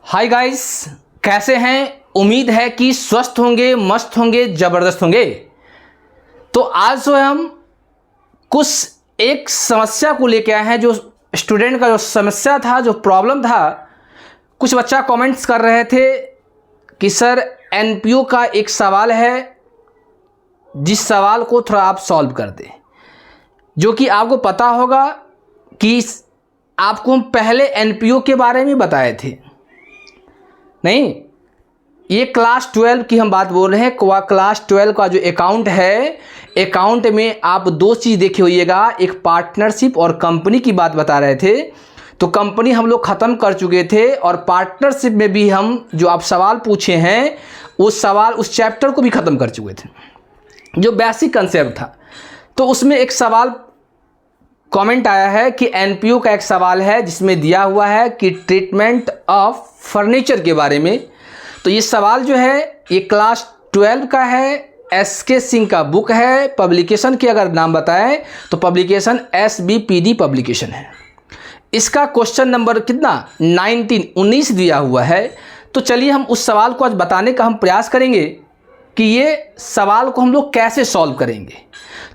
Hi guys, कैसे हैं? उम्मीद है कि स्वस्थ होंगे, मस्त होंगे, ज़बरदस्त होंगे। तो आज जो है हम कुछ एक समस्या को लेके आए हैं। जो स्टूडेंट का जो समस्या था, जो प्रॉब्लम था, कुछ बच्चा कमेंट्स कर रहे थे कि सर एनपीओ का एक सवाल है जिस सवाल को थोड़ा आप सॉल्व कर दें। जो कि आपको पता होगा कि आपको हम पहले एनपीओ के बारे में बताए थे। नहीं, ये क्लास 12 की हम बात बोल रहे हैं। क्लास 12 का जो अकाउंट है, अकाउंट में आप दो चीज़ देखे होइएगा, एक पार्टनरशिप और कंपनी की बात बता रहे थे। तो कंपनी हम लोग ख़त्म कर चुके थे और पार्टनरशिप में भी हम जो आप सवाल पूछे हैं उस सवाल उस चैप्टर को भी ख़त्म कर चुके थे, जो बेसिक कंसेप्ट था। तो उसमें एक सवाल कमेंट आया है कि एनपीओ का एक सवाल है जिसमें दिया हुआ है कि ट्रीटमेंट ऑफ फर्नीचर के बारे में। तो ये सवाल जो है ये क्लास 12 का है, एसके सिंह का बुक है। पब्लिकेशन के अगर नाम बताएं तो पब्लिकेशन SBPD पब्लिकेशन है। इसका क्वेश्चन नंबर कितना 19 दिया हुआ है। तो चलिए हम उस सवाल को आज बताने का हम प्रयास करेंगे कि ये सवाल को हम लोग कैसे सॉल्व करेंगे।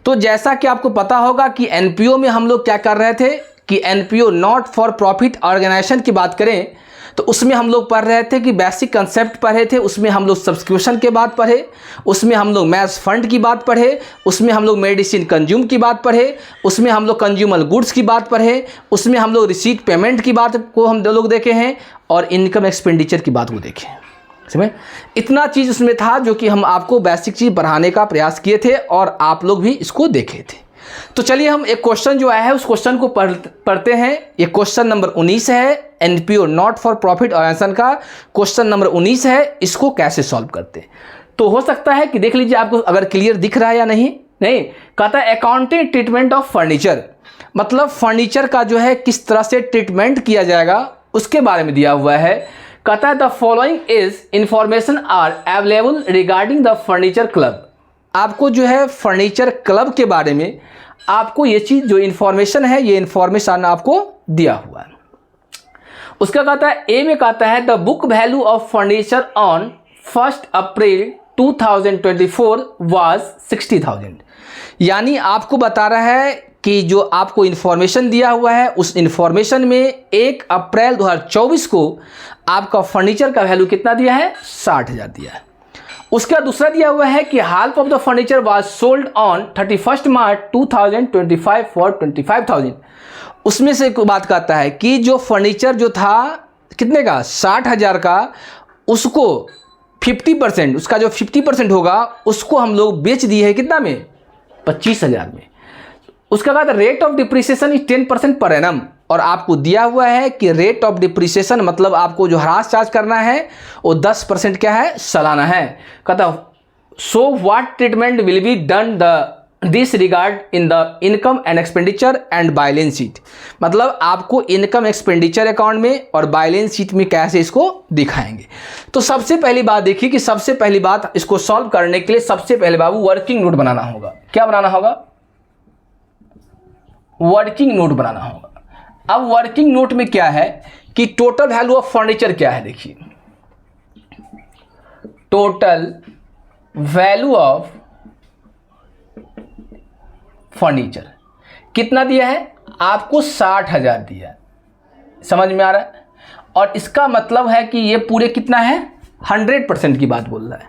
तो जैसा कि आपको पता होगा कि एनपीओ में हम लोग क्या कर रहे थे कि NPO not for profit organisation की बात करें तो उसमें हम लोग पढ़ रहे थे कि बेसिक कंसेप्ट पढ़े थे। उसमें हम लोग सब्सक्रिप्शन के बात पढ़े, उसमें हम लोग मैच फंड की बात पढ़े, उसमें हम लोग मेडिसिन कंज्यूम की बात पढ़े, उसमें हम लोग कंज्यूमर गुड्स की बात पढ़े, उसमें हम लोग रिसीट पेमेंट की बात को हम लोग देखे हैं और इनकम एक्सपेंडिचर की बात को देखे हैं। समझ, इतना चीज़ उसमें था जो कि हम आपको बेसिक चीज़ पढ़ाने का प्रयास किए थे और आप लोग भी इसको देखे थे। तो चलिए हम एक क्वेश्चन जो आया है उस क्वेश्चन को पढ़ते हैं। ये क्वेश्चन नंबर 19 है, NPO not for profit organisation का क्वेश्चन नंबर 19 है। इसको कैसे सॉल्व करते हैं तो हो सकता है कि देख लीजिए आपको अगर क्लियर दिख रहा है या नहीं। कहता है अकाउंटिंग ट्रीटमेंट ऑफ फर्नीचर, मतलब फर्नीचर का जो है किस तरह से ट्रीटमेंट किया जाएगा उसके बारे में दिया हुआ है। कहता है the following is information are available regarding the furniture club. आपको जो है फर्नीचर क्लब के बारे में आपको ये चीज़ जो इन्फॉर्मेशन है ये इन्फॉर्मेशन आपको दिया हुआ है। उसका कहता है ए में कहता है the book value of furniture on 1 April 2024 was 60,000। यानी आपको बता रहा है कि जो आपको इन्फॉर्मेशन दिया हुआ है उस इन्फॉर्मेशन में 1 अप्रैल 2024 को आपका फर्नीचर का वैल्यू कितना दिया है, 60,000 दिया है। उसका दूसरा दिया हुआ है कि half of the furniture was sold on 31 March 2025 for 25,000। उसमें से एक बात कहता है कि जो फर्नीचर जो था कितने का, 60,000 का, उसको 50% उसका जो 50% होगा उसको हम लोग बेच दिए है कितना में, 25,000 में। उसका बाद rate of depreciation is 10% per annum. और आपको दिया हुआ है कि रेट ऑफ डिप्रिसिएशन मतलब आपको जो ह्रास चार्ज करना है वो 10% क्या है, सालाना है। कहता so what treatment will be done this regard in the income and expenditure and balance sheet. मतलब आपको इनकम एक्सपेंडिचर अकाउंट में और बैलेंस शीट में कैसे इसको दिखाएंगे। तो सबसे पहली बात देखिए कि सबसे पहली बात इसको सॉल्व करने के लिए सबसे पहले बाबू वर्किंग नोट बनाना होगा। क्या बनाना होगा, वर्किंग नोट बनाना होगा। अब वर्किंग नोट में क्या है कि टोटल वैल्यू ऑफ फर्नीचर क्या है, देखिए टोटल वैल्यू ऑफ फर्नीचर कितना दिया है आपको, 60,000 दिया है। समझ में आ रहा है। और इसका मतलब है कि ये पूरे कितना है, 100% की बात बोल रहा है।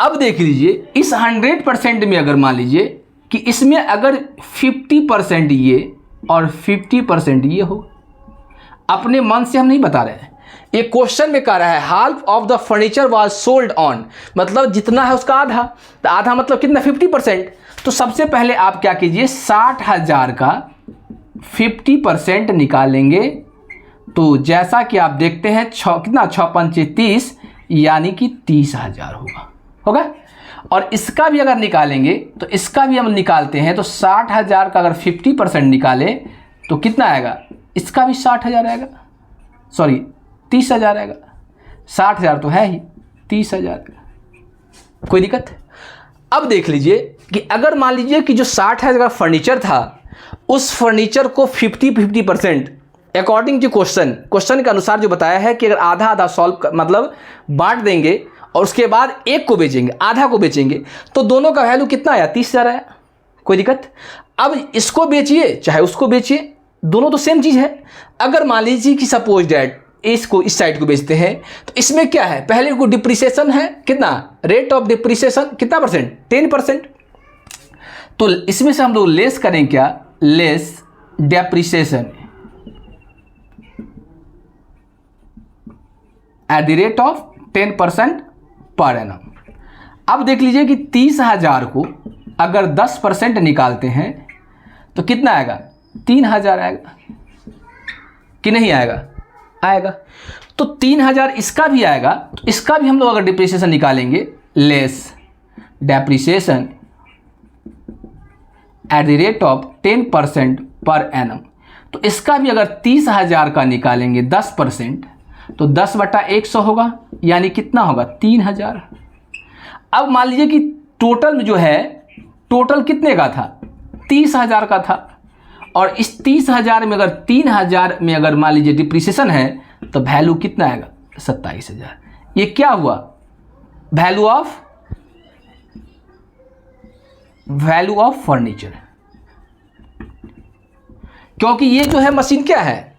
अब देख लीजिए इस 100% में अगर मान लीजिए कि इसमें अगर 50% ये और 50% ये हो, अपने मन से हम नहीं बता रहे हैं, ये क्वेश्चन में कह रहा है half of the furniture was sold on, मतलब जितना है उसका आधा। तो आधा मतलब कितना, 50%। तो सबसे पहले आप क्या कीजिए, 60,000 का 50% निकालेंगे। तो जैसा कि आप देखते हैं कितना 6 पंचे 30 यानी कि 30,000 होगा। और इसका भी अगर निकालेंगे तो इसका भी हम निकालते हैं। तो 60,000 का अगर 50% निकाले तो कितना आएगा, इसका भी 60,000 आएगा, सॉरी 30,000 आएगा। 60,000 तो है ही, 30,000 कोई दिक्कत। अब देख लीजिए कि अगर मान लीजिए कि जो 60,000 का फर्नीचर था उस फर्नीचर को 50% अकॉर्डिंग टू क्वेश्चन के अनुसार जो बताया है कि अगर आधा आधा सॉल्व मतलब बांट देंगे और उसके बाद एक को बेचेंगे, आधा को बेचेंगे, तो दोनों का वैल्यू कितना आया? 30,000 आया। कोई दिक्कत? अब इसको बेचिए चाहे उसको बेचिए, दोनों तो सेम चीज़ है। अगर मान लीजिए कि सपोज डैट इसको इस साइड को बेचते हैं तो इसमें क्या है? पहले को डिप्रिसिएशन है कितना? रेट ऑफ डिप्रिसिएशन कितना परसेंट? 10%। तो इसमें से हम लोग लेस करें क्या? Less depreciation at the rate of 10% per annum. अब देख लीजिए कि 30,000 को अगर 10% निकालते हैं तो कितना आएगा? 3,000 आएगा कि नहीं आएगा? आएगा। तो 3,000 इसका भी आएगा, तो इसका भी हम लोग अगर डिप्रिसिएशन निकालेंगे, less depreciation at the rate of 10% per annum, तो इसका भी अगर 30,000 का निकालेंगे 10%, तो 10/100 होगा, यानी कितना होगा? 3,000। अब मान लीजिए कि टोटल में जो है, टोटल कितने का था? 30,000 का था, और इस 30,000 में अगर 3,000 में अगर मान लीजिए डिप्रिसिएशन है तो वैल्यू कितना आएगा? 27,000। ये क्या हुआ? Value of furniture. क्योंकि ये जो है मशीन क्या है?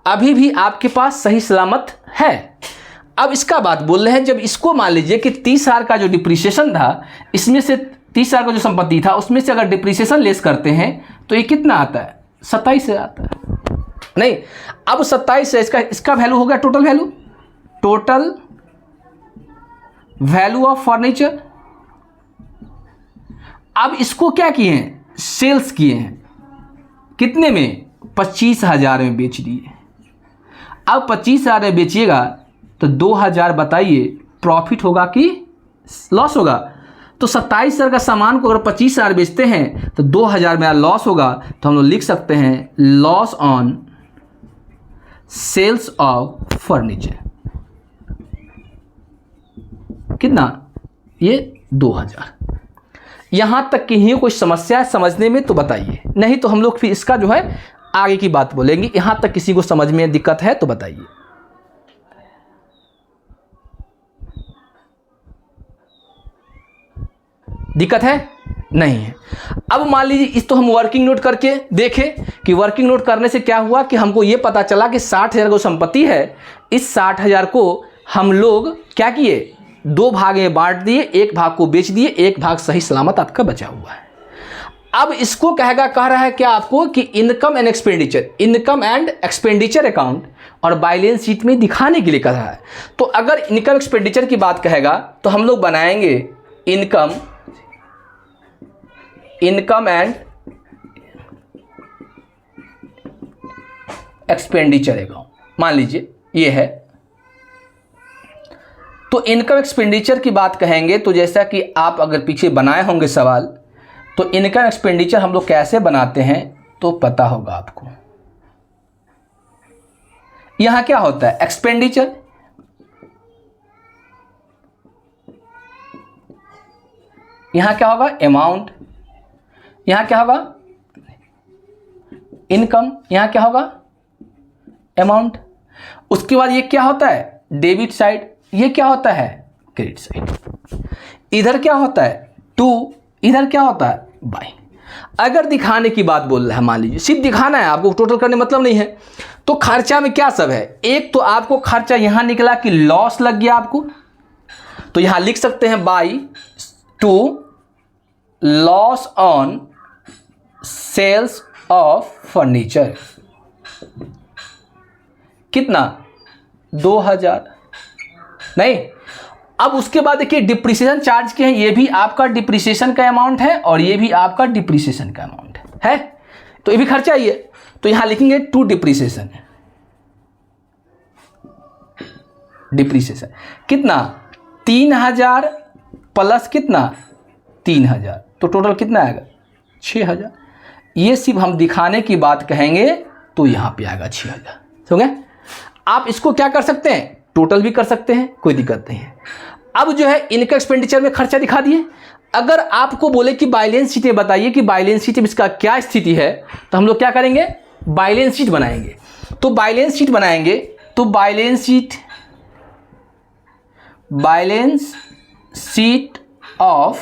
अभी भी आपके पास सही सलामत है। अब इसका बात बोल रहे हैं, जब इसको मान लीजिए कि 30,000 का जो डिप्रिसिएशन था, इसमें से 30,000 का जो संपत्ति था उसमें से अगर डिप्रिसिएशन लेस करते हैं तो ये कितना आता है? 27 से आता है। नहीं, अब 27 से इसका वैल्यू हो गया टोटल वैल्यू ऑफ फर्नीचर। अब इसको क्या किए हैं? सेल्स किए हैं। कितने में? 25,000 में बेच दिए। अब 25,000 में बेचिएगा तो 2,000 बताइए प्रॉफिट होगा कि लॉस होगा? तो 27,000 का सामान को अगर 25,000 बेचते हैं तो 2,000 में लॉस होगा, तो हम लोग लिख सकते हैं loss on sales of furniture. कितना? ये 2,000। यहां तक की ही कोई समस्या है समझने में तो बताइए, नहीं तो हम लोग फिर इसका जो है आगे की बात बोलेंगे। यहां तक किसी को समझ में दिक्कत है तो बताइए। दिक्कत है? नहीं है। अब मान लीजिए इस तो हम वर्किंग नोट करके देखें कि वर्किंग नोट करने से क्या हुआ कि हमको ये पता चला कि 60,000 को संपत्ति है। इस 60,000 को हम लोग क्या किए? 2 भाग में बांट दिए, एक भाग को बेच दिए, एक भाग सही सलामत आपका बचा हुआ है। अब इसको कह रहा है क्या आपको कि इनकम एंड एक्सपेंडिचर अकाउंट और बैलेंस शीट में दिखाने के लिए कह रहा है। तो अगर इनकम एक्सपेंडिचर की बात कहेगा तो हम लोग बनाएंगे इनकम एंड एक्सपेंडिचर अकाउंट। मान लीजिए ये है, तो इनकम एक्सपेंडिचर की बात कहेंगे तो जैसा कि आप अगर पीछे बनाए होंगे सवाल, तो इनकम एक्सपेंडिचर हम लोग कैसे बनाते हैं तो पता होगा आपको। यहां क्या होता है? एक्सपेंडिचर, यहां क्या होगा? अमाउंट, यहां क्या होगा? इनकम, यहां क्या होगा? अमाउंट। उसके बाद ये क्या होता है? डेबिट साइड, ये क्या होता है? Credit side. इधर क्या होता है? टू, इधर क्या होता है? बाई। अगर दिखाने की बात बोल रहा है, मान लीजिए सिर्फ दिखाना है आपको, टोटल करने मतलब नहीं है, तो खर्चा में क्या सब है? एक तो आपको खर्चा यहां निकला कि लॉस लग गया आपको, तो यहां लिख सकते हैं by to loss on sales of furniture. कितना? 2,000। नहीं, अब उसके बाद देखिए डिप्रिसिएशन चार्ज के हैं, ये भी आपका डिप्रिसिएशन का अमाउंट है और ये भी आपका डिप्रिसिएशन का अमाउंट है, तो ये भी खर्चा ही है। तो यहां लिखेंगे टू डिप्रिसिएशन। कितना? 3,000 प्लस कितना? 3,000, तो टोटल कितना आएगा? 6,000। ये सिर्फ हम दिखाने की बात कहेंगे तो यहां पे आएगा 6,000। समझ गए? आप इसको क्या कर सकते हैं? टोटल भी कर सकते हैं, कोई दिक्कत नहीं है। अब जो है इनकम एक्सपेंडिचर में खर्चा दिखा दिए। अगर आपको बोले कि बैलेंस शीट में बताइए कि बैलेंस शीट में इसका क्या स्थिति है, तो हम लोग क्या करेंगे? बैलेंस शीट बनाएंगे। तो बैलेंस शीट बनाएंगे तो balance sheet of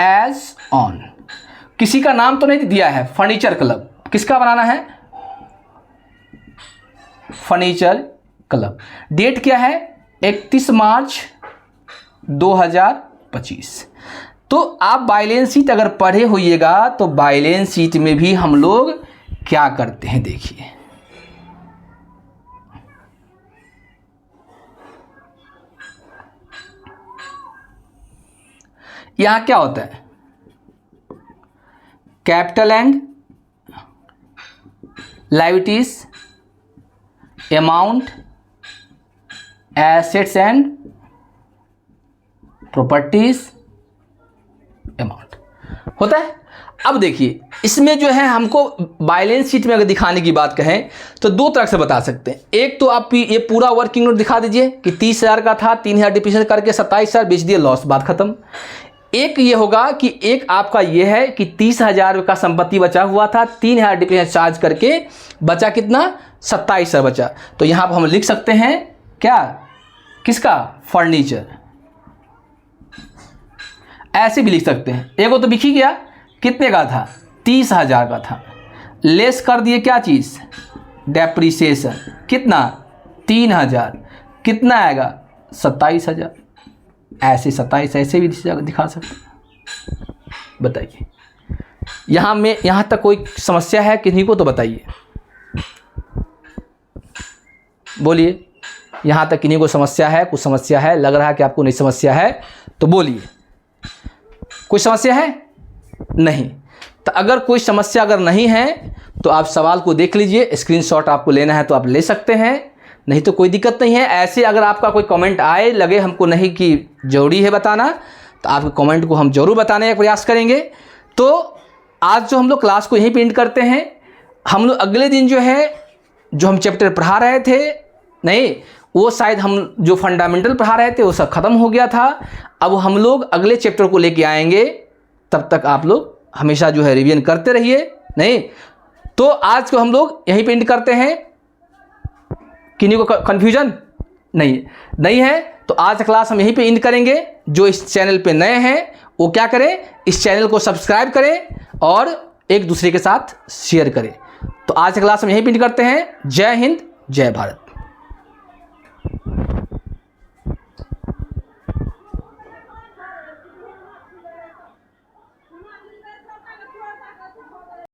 as on, किसी का नाम तो नहीं दिया है, फर्नीचर क्लब, किसका बनाना है, फर्नीचर क्लब। डेट क्या है, 31 मार्च 2025। तो आप बैलेंस शीट अगर पढ़े होइएगा तो बैलेंस शीट में भी हम लोग क्या करते हैं, देखिए यहां क्या होता है, capital and liabilities, amount, assets and properties, amount होता है। अब देखिए इसमें जो है हमको बैलेंस शीट में अगर दिखाने की बात कहें तो दो तरह से बता सकते हैं। एक तो आप ये पूरा वर्किंग नोट दिखा दीजिए कि 30,000 का था, 3,000 डिप्रीशिएशन करके 27,000 बेच दिए, लॉस, बात खत्म। एक ये होगा कि एक आपका ये है कि 30,000 का संपत्ति बचा हुआ था, 3,000 डिप्रीशिएशन चार्ज करके बचा कितना, 27,000 बचा। तो यहाँ पर हम लिख सकते हैं क्या, किसका, फर्नीचर, ऐसे भी लिख सकते हैं। एगो तो लिख ही गया, कितने का था, 30,000 का था, लेस कर दिए क्या चीज़, डेप्रीसिएशन, कितना, 3,000, कितना आएगा, 27,000, ऐसे 27 ऐसे भी दिखा सकते हैं। बताइए यहाँ तक कोई समस्या है किन्हीं को, तो बताइए, बोलिए, यहाँ तक किन्हीं को समस्या है, कुछ समस्या है, लग रहा है कि आपको नहीं समस्या है तो बोलिए, कोई समस्या है, नहीं। तो अगर कोई समस्या अगर नहीं है तो आप सवाल को देख लीजिए, स्क्रीनशॉट आपको लेना है तो आप ले सकते हैं, नहीं तो कोई दिक्कत नहीं है। ऐसे अगर आपका कोई कमेंट आए, लगे हमको नहीं कि ज़रूरी है बताना, तो आपके कमेंट को हम ज़रूर बताने का प्रयास करेंगे। तो आज जो हम लोग क्लास को यहीं पे एंड करते हैं, हम लोग अगले दिन जो है जो हम चैप्टर पढ़ा रहे थे, नहीं वो शायद हम जो फंडामेंटल पढ़ा रहे थे वो सब ख़त्म हो गया था। अब हम लोग अगले चैप्टर को लेके आएंगे, तब तक आप लोग हमेशा जो है रिवीजन करते रहिए। नहीं तो आज को हम लोग यहीं पे एंड करते हैं। किन्हीं को कन्फ्यूजन नहीं है तो आज क्लास हम यहीं पे एंड करेंगे। जो इस चैनल पे नए हैं वो क्या करें, इस चैनल को सब्सक्राइब करें और एक दूसरे के साथ शेयर करें। तो आज क्लास हम यहीं पे एंड करते हैं। जय हिंद, जय भारत।